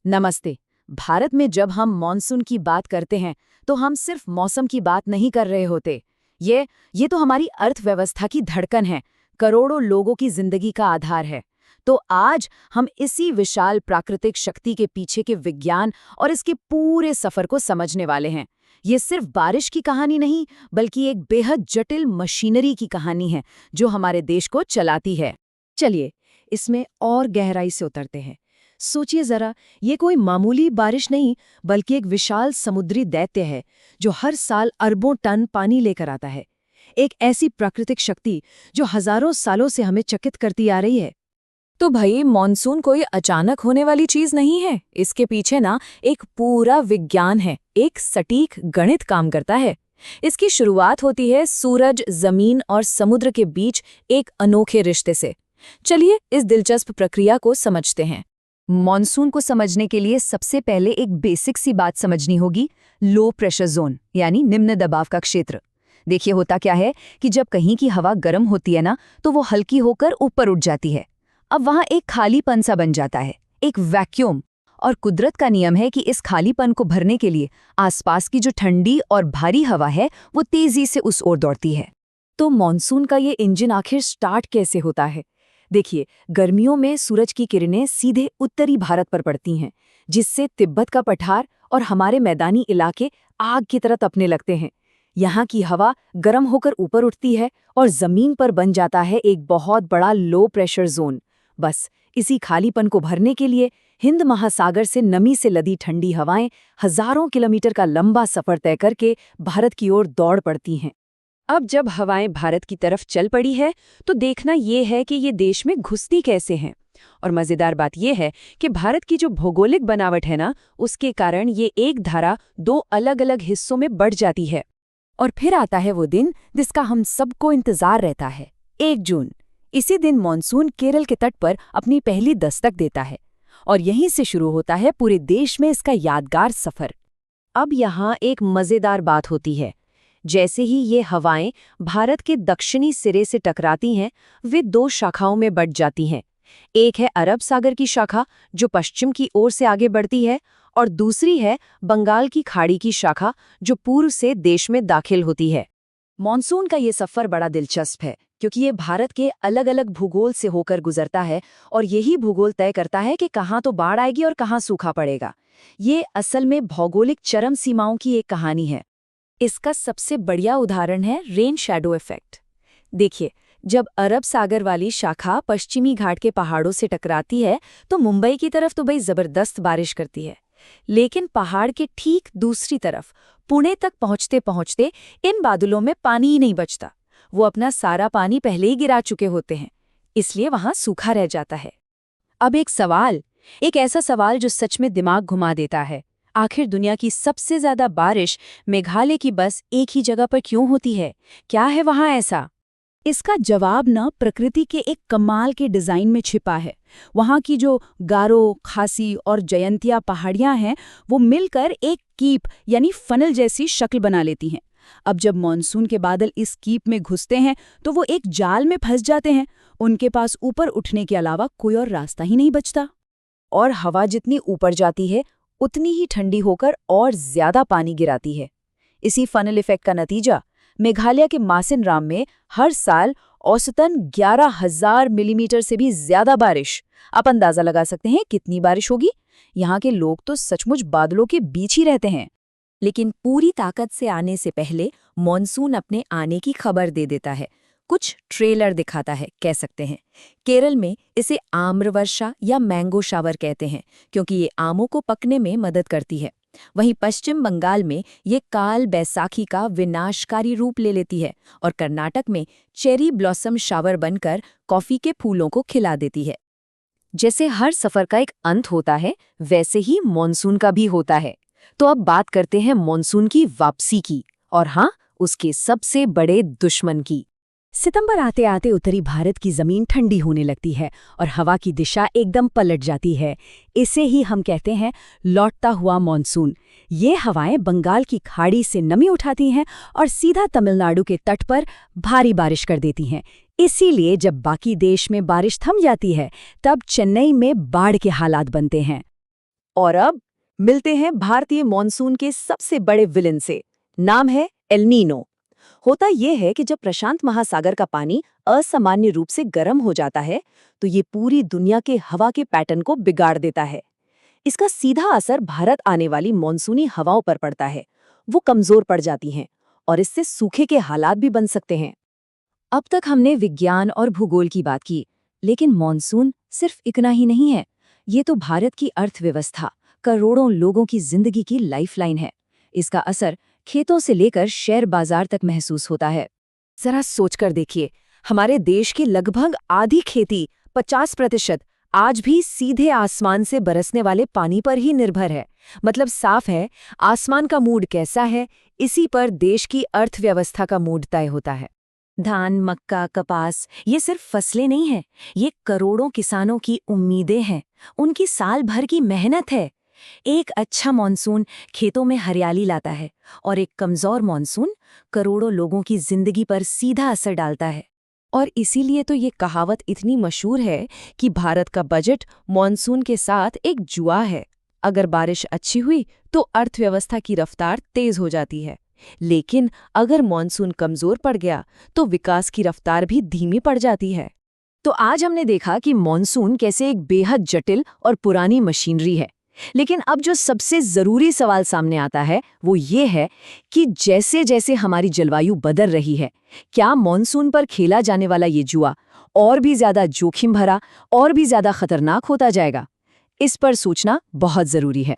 नमस्ते। भारत में जब हम मॉनसून की बात करते हैं तो हम सिर्फ मौसम की बात नहीं कर रहे होते। ये तो हमारी अर्थव्यवस्था की धड़कन है, करोड़ों लोगों की जिंदगी का आधार है। तो आज हम इसी विशाल प्राकृतिक शक्ति के पीछे के विज्ञान और इसके पूरे सफर को समझने वाले हैं। ये सिर्फ बारिश की कहानी नहीं, बल्कि एक बेहद जटिल मशीनरी की कहानी है जो हमारे देश को चलाती है। चलिए, इसमें और गहराई से उतरते हैं। सोचिए जरा, ये कोई मामूली बारिश नहीं, बल्कि एक विशाल समुद्री दैत्य है जो हर साल अरबों टन पानी लेकर आता है। एक ऐसी प्राकृतिक शक्ति जो हजारों सालों से हमें चकित करती आ रही है। तो भाई, मॉनसून कोई अचानक होने वाली चीज नहीं है। इसके पीछे ना एक पूरा विज्ञान है, एक सटीक गणित काम करता है। इसकी शुरुआत होती है सूरज, जमीन और समुद्र के बीच एक अनोखे रिश्ते से। चलिए इस दिलचस्प प्रक्रिया को समझते हैं। मॉनसून को समझने के लिए सबसे पहले एक बेसिक सी बात समझनी होगी, लो प्रेशर जोन यानी निम्न दबाव का क्षेत्र। देखिए, होता क्या है कि जब कहीं की हवा गर्म होती है ना, तो वो हल्की होकर ऊपर उठ जाती है। अब वहां एक खालीपन सा बन जाता है, एक वैक्यूम। और कुदरत का नियम है कि इस खालीपन को भरने के लिए आसपास की जो ठंडी और भारी हवा है वो तेजी से उस ओर दौड़ती है। तो मॉनसून का ये इंजन आखिर स्टार्ट कैसे होता है? देखिए, गर्मियों में सूरज की किरणें सीधे उत्तरी भारत पर पड़ती हैं, जिससे तिब्बत का पठार और हमारे मैदानी इलाके आग की तरह तपने लगते हैं। यहाँ की हवा गर्म होकर ऊपर उठती है और जमीन पर बन जाता है एक बहुत बड़ा लो प्रेशर जोन। बस इसी खालीपन को भरने के लिए हिंद महासागर से नमी से लदी ठंडी हवाएं हजारों किलोमीटर का लंबा सफर तय करके भारत की ओर दौड़ पड़ती हैं। अब जब हवाएं भारत की तरफ चल पड़ी है, तो देखना ये है कि ये देश में घुसती कैसे हैं। और मजेदार बात यह है कि भारत की जो भौगोलिक बनावट है ना, उसके कारण ये एक धारा दो अलग अलग हिस्सों में बढ़ जाती है। और फिर आता है वो दिन जिसका हम सबको इंतजार रहता है, 1 जून। इसी दिन मॉनसून केरल के तट पर अपनी पहली दस्तक देता है और यहीं से शुरू होता है पूरे देश में इसका यादगार सफर। अब यहाँ एक मजेदार बात होती है। जैसे ही ये हवाएं भारत के दक्षिणी सिरे से टकराती हैं, वे 2 शाखाओं में बढ़ जाती हैं। एक है अरब सागर की शाखा जो पश्चिम की ओर से आगे बढ़ती है, और दूसरी है बंगाल की खाड़ी की शाखा जो पूर्व से देश में दाखिल होती है। मॉनसून का ये सफर बड़ा दिलचस्प है क्योंकि ये भारत के अलग अलग भूगोल से होकर गुजरता है और यही भूगोल तय करता है कि कहाँ तो बाढ़ आएगी और कहाँ सूखा पड़ेगा। ये असल में भौगोलिक चरम सीमाओं की एक कहानी है। इसका सबसे बढ़िया उदाहरण है रेन शैडो इफेक्ट। देखिए, जब अरब सागर वाली शाखा पश्चिमी घाट के पहाड़ों से टकराती है तो मुंबई की तरफ तो भाई जबरदस्त बारिश करती है, लेकिन पहाड़ के ठीक दूसरी तरफ पुणे तक पहुंचते पहुंचते इन बादलों में पानी ही नहीं बचता। वो अपना सारा पानी पहले ही गिरा चुके होते हैं, इसलिए वहां सूखा रह जाता है। अब एक ऐसा सवाल जो सच में दिमाग घुमा देता है। आखिर दुनिया की सबसे ज्यादा बारिश मेघालय की बस एक ही जगह पर क्यों होती है? क्या है वहां ऐसा? इसका जवाब ना प्रकृति के एक कमाल के डिजाइन में छिपा है। वहां की जो गारो, खासी और जयंतिया पहाड़ियां हैं, वो मिलकर एक कीप यानी फनल जैसी शक्ल बना लेती हैं। अब जब मॉनसून के बादल इस कीप में घुसते हैं तो वो एक जाल में फंस जाते हैं। उनके पास ऊपर उठने के अलावा कोई और रास्ता ही नहीं बचता। और हवा जितनी ऊपर जाती है उतनी ही ठंडी होकर और ज्यादा पानी गिराती है। इसी फनल इफेक्ट का नतीजा मेघालय के मासिनराम में हर साल औसतन 11,000 मिलीमीटर से भी ज्यादा बारिश। आप अंदाजा लगा सकते हैं कितनी बारिश होगी। यहाँ के लोग तो सचमुच बादलों के बीच ही रहते हैं। लेकिन पूरी ताकत से आने से पहले मॉनसून अपने आने की खबर दे देता है, कुछ ट्रेलर दिखाता है कह सकते हैं। केरल में इसे आम्र वर्षा या मैंगो शावर कहते हैं क्योंकि ये आमों को पकने में मदद करती है। वहीं पश्चिम बंगाल में ये काल बैसाखी का विनाशकारी रूप ले लेती है और कर्नाटक में चेरी ब्लॉसम शावर बनकर कॉफी के फूलों को खिला देती है। जैसे हर सफर का एक अंत होता है, वैसे ही मॉनसून का भी होता है। तो अब बात करते हैं मॉनसून की वापसी की, और हाँ, उसके सबसे बड़े दुश्मन की। सितंबर आते आते उत्तरी भारत की जमीन ठंडी होने लगती है और हवा की दिशा एकदम पलट जाती है। इसे ही हम कहते हैं लौटता हुआ मॉनसून। ये हवाएं बंगाल की खाड़ी से नमी उठाती हैं और सीधा तमिलनाडु के तट पर भारी बारिश कर देती हैं। इसीलिए जब बाकी देश में बारिश थम जाती है, तब चेन्नई में बाढ़ के हालात बनते हैं। और अब मिलते हैं भारतीय मॉनसून के सबसे बड़े विलेन से। नाम है एल नीनो। होता यह है कि जब प्रशांत महासागर का पानी असामान्य रूप से गर्म हो जाता है तो ये पूरी दुनिया के हवा के पैटर्न को बिगाड़ देता है। इसका सीधा असर भारत आने वाली मॉनसूनी हवाओं पर पड़ता है। वो कमजोर पड़ जाती हैं और इससे सूखे के हालात भी बन सकते हैं। अब तक हमने विज्ञान और भूगोल की बात की, लेकिन मॉनसून सिर्फ इतना ही नहीं है। ये तो भारत की अर्थव्यवस्था, करोड़ों लोगों की जिंदगी की लाइफलाइन है। इसका असर खेतों से लेकर शेयर बाजार तक महसूस होता है। जरा सोचकर देखिए, हमारे देश की लगभग आधी खेती 50% आज भी सीधे आसमान से बरसने वाले पानी पर ही निर्भर है। मतलब साफ है, आसमान का मूड कैसा है, इसी पर देश की अर्थव्यवस्था का मूड तय होता है। धान, मक्का, कपास ये सिर्फ फसलें नहीं हैं, ये करोड़ों किसानों की उम्मीदें हैं, उनकी साल भर की मेहनत है। एक अच्छा मॉनसून खेतों में हरियाली लाता है और एक कमजोर मॉनसून करोड़ों लोगों की जिंदगी पर सीधा असर डालता है। और इसीलिए तो ये कहावत इतनी मशहूर है कि भारत का बजट मॉनसून के साथ एक जुआ है। अगर बारिश अच्छी हुई तो अर्थव्यवस्था की रफ्तार तेज हो जाती है, लेकिन अगर मॉनसून कमजोर पड़ गया तो विकास की रफ्तार भी धीमी पड़ जाती है। तो आज हमने देखा कि मॉनसून कैसे एक बेहद जटिल और पुरानी मशीनरी है। लेकिन अब जो सबसे जरूरी सवाल सामने आता है वो ये है कि जैसे जैसे हमारी जलवायु बदल रही है, क्या मॉनसून पर खेला जाने वाला ये जुआ और भी ज्यादा जोखिम भरा और भी ज्यादा खतरनाक होता जाएगा? इस पर सोचना बहुत जरूरी है।